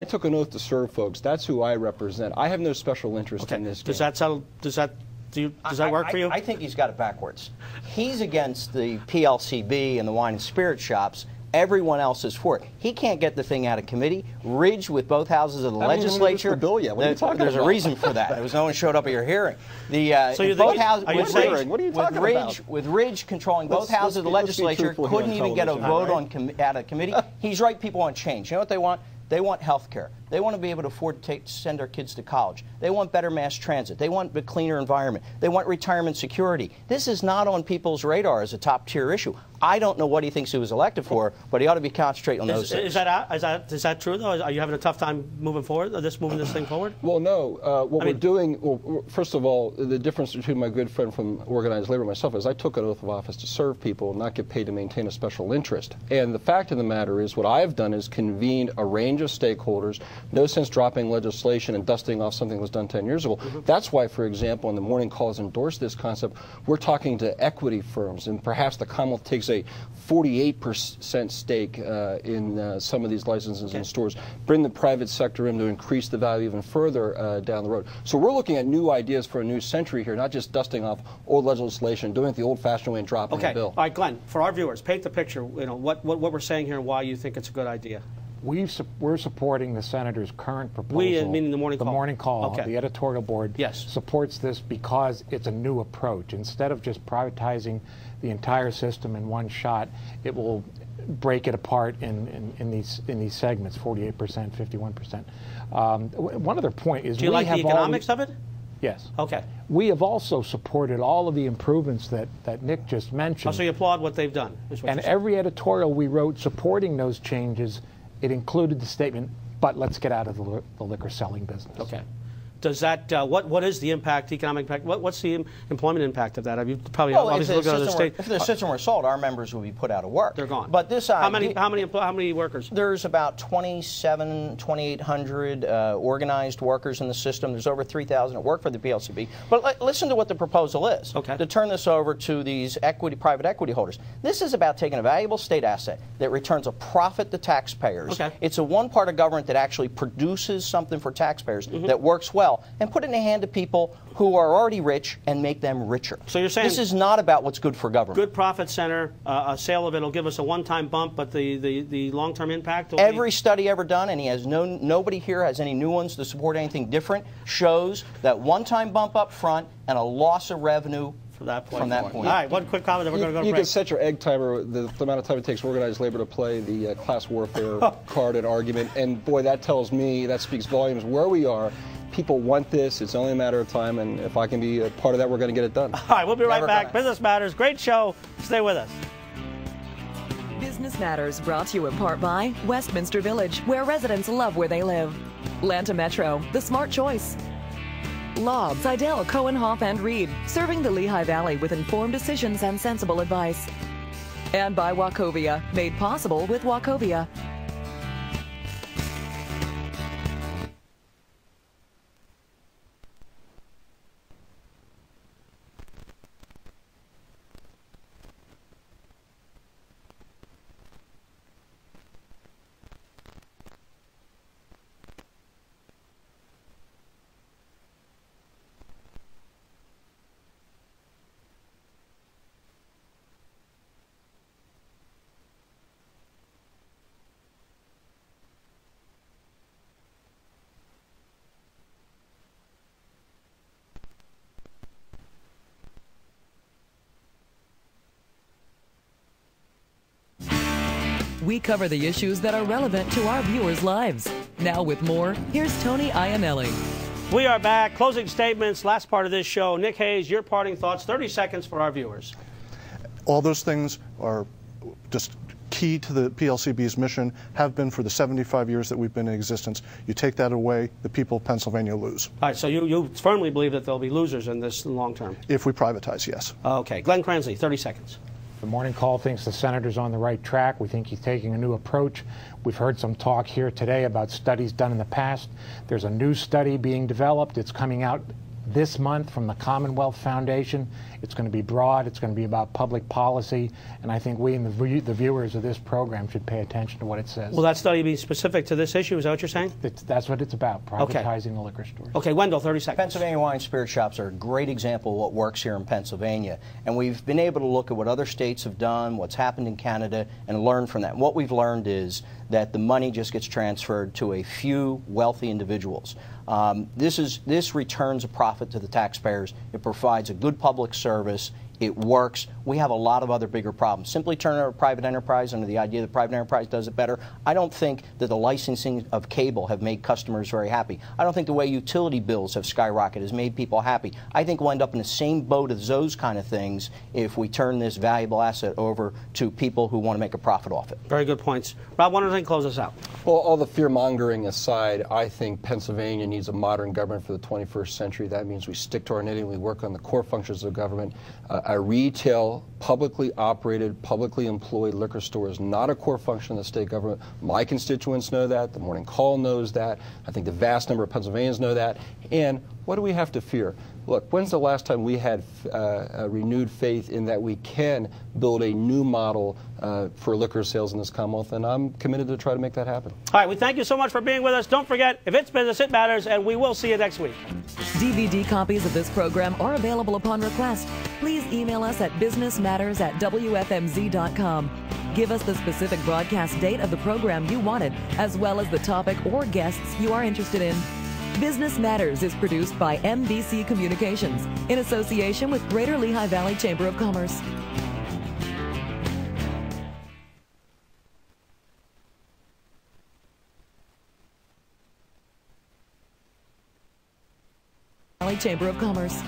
I took an oath to serve, folks. That's who I represent. I have no special interest in this game. Does that settle? Does that work for you? I think he's got it backwards. He's against the PLCB and the wine and spirit shops. Everyone else is for it. He can't get the thing out of committee. Ridge with both houses of the legislature. The bill yet. What are you talking There's about? a reason for that. There was no one showed up at your hearing. So you both think, houses, are you saying, what are you talking about? With Ridge controlling both houses of the legislature, couldn't even get a vote out of committee. He's right. People want change. You know what they want? They want health care. They want to be able to afford to send their kids to college. They want better mass transit. They want a cleaner environment. They want retirement security. This is not on people's radar as a top-tier issue. I don't know what he thinks he was elected for, but he ought to be concentrating on those things. Is that true, though? Are you having a tough time moving forward, moving this thing forward? Well, no. We're doing, well, first of all, the difference between my good friend from organized labor and myself is I took an oath of office to serve people and not get paid to maintain a special interest. And the fact of the matter is what I have done is convened a range of stakeholders. No sense dropping legislation and dusting off something that was done 10 years ago. That's why, for example, in the morning calls endorsed this concept. We're talking to equity firms, and perhaps the Commonwealth takes a 48% stake in some of these licenses and stores. Bring the private sector in to increase the value even further down the road. So we're looking at new ideas for a new century here, not just dusting off old legislation, doing it the old-fashioned way and dropping the bill. All right, Glenn, for our viewers, paint the picture, you know, what we're saying here and why you think it's a good idea. We're supporting the senator's current proposal. We, meaning the morning call. The morning call. Okay. The editorial board supports this because it's a new approach. Instead of just privatizing the entire system in one shot, it will break it apart in these segments, 48%, 51%. One other point is, do you like the economics of it? Yes. Okay. We have also supported all of the improvements that Nick just mentioned. Oh, so you applaud what they've done, is what and you're saying. every editorial we wrote supporting those changes, it included the statement, but let's get out of the liquor selling business. Okay. Does that, what is the impact, economic impact? What's the employment impact of that? Have you probably obviously looked at the state? If the system were sold, our members would be put out of work. They're gone. But this how many workers? There's about 2,800 organized workers in the system. There's over 3,000 that work for the PLCB. But listen to what the proposal is. Okay. To turn this over to these private equity holders. This is about taking a valuable state asset that returns a profit to taxpayers. Okay. It's a one part of government that actually produces something for taxpayers that works well, and put it in the hand of people who are already rich and make them richer. So you're saying this is not about what's good for government. Good profit center, a sale of it will give us a one-time bump, but the long-term impact will Every study ever done, and he has nobody here has any new ones to support anything different, shows that one-time bump up front and a loss of revenue from that point. All right, one quick comment, then we're going to go to You break. can set your egg timer, the amount of time it takes organized labor to play the class warfare card and argument, and boy, that tells me, that speaks volumes where we are. People want this. It's only a matter of time, and if I can be a part of that, we're going to get it done. All right, we'll be right back. Business Matters, great show. Stay with us. Business Matters brought to you in part by Westminster Village, where residents love where they live. Lanta Metro, the smart choice. Law, Seidel, Cohen, Hoff, and Reed, serving the Lehigh Valley with informed decisions and sensible advice. And by Wachovia, made possible with Wachovia. We cover the issues that are relevant to our viewers' lives. Now with more, here's Tony Iannelli. We are back. Closing statements, last part of this show. Nick Hayes, your parting thoughts, 30 seconds for our viewers. All those things are just key to the PLCB's mission, have been for the 75 years that we've been in existence. You take that away, the people of Pennsylvania lose. All right, so you firmly believe that there'll be losers in this long term? If we privatize, yes. Okay. Glenn Cransley, 30 seconds. The morning call thinks the senator's on the right track. We think he's taking a new approach. We've heard some talk here today about studies done in the past. There's a new study being developed. It's coming out this month from the Commonwealth Foundation. It's going to be broad. It's going to be about public policy. And I think we and the viewers of this program should pay attention to what it says. Will that study be specific to this issue? Is that what you're saying? That's what it's about, privatizing the liquor stores. Okay, Wendell, 30 seconds. Pennsylvania wine and spirit shops are a great example of what works here in Pennsylvania. And we've been able to look at what other states have done, what's happened in Canada, and learn from that. And what we've learned is that the money just gets transferred to a few wealthy individuals. This returns a profit to the taxpayers. It provides a good public service. It works. We have a lot of other bigger problems. Simply turn over private enterprise under the idea that private enterprise does it better. I don't think that the licensing of cable have made customers very happy. I don't think the way utility bills have skyrocketed has made people happy. I think we'll end up in the same boat as those kind of things if we turn this valuable asset over to people who want to make a profit off it. Very good points. Rob, one other thing, close us out. Well, all the fear-mongering aside, I think Pennsylvania needs a modern government for the 21st century. That means we stick to our knitting, we work on the core functions of government. A retail, publicly operated, publicly employed liquor store is not a core function of the state government. My constituents know that. The Morning Call knows that. I think the vast number of Pennsylvanians know that. And what do we have to fear? Look, when's the last time we had a renewed faith in that we can build a new model for liquor sales in this Commonwealth? And I'm committed to try to make that happen. All right, we thank you so much for being with us. Don't forget, if it's business, it matters, and we will see you next week. DVD copies of this program are available upon request. Please email us at businessmatters@wfmz.com. Give us the specific broadcast date of the program you wanted, as well as the topic or guests you are interested in. Business Matters is produced by MBC Communications in association with Greater Lehigh Valley Chamber of Commerce. Chamber of Commerce.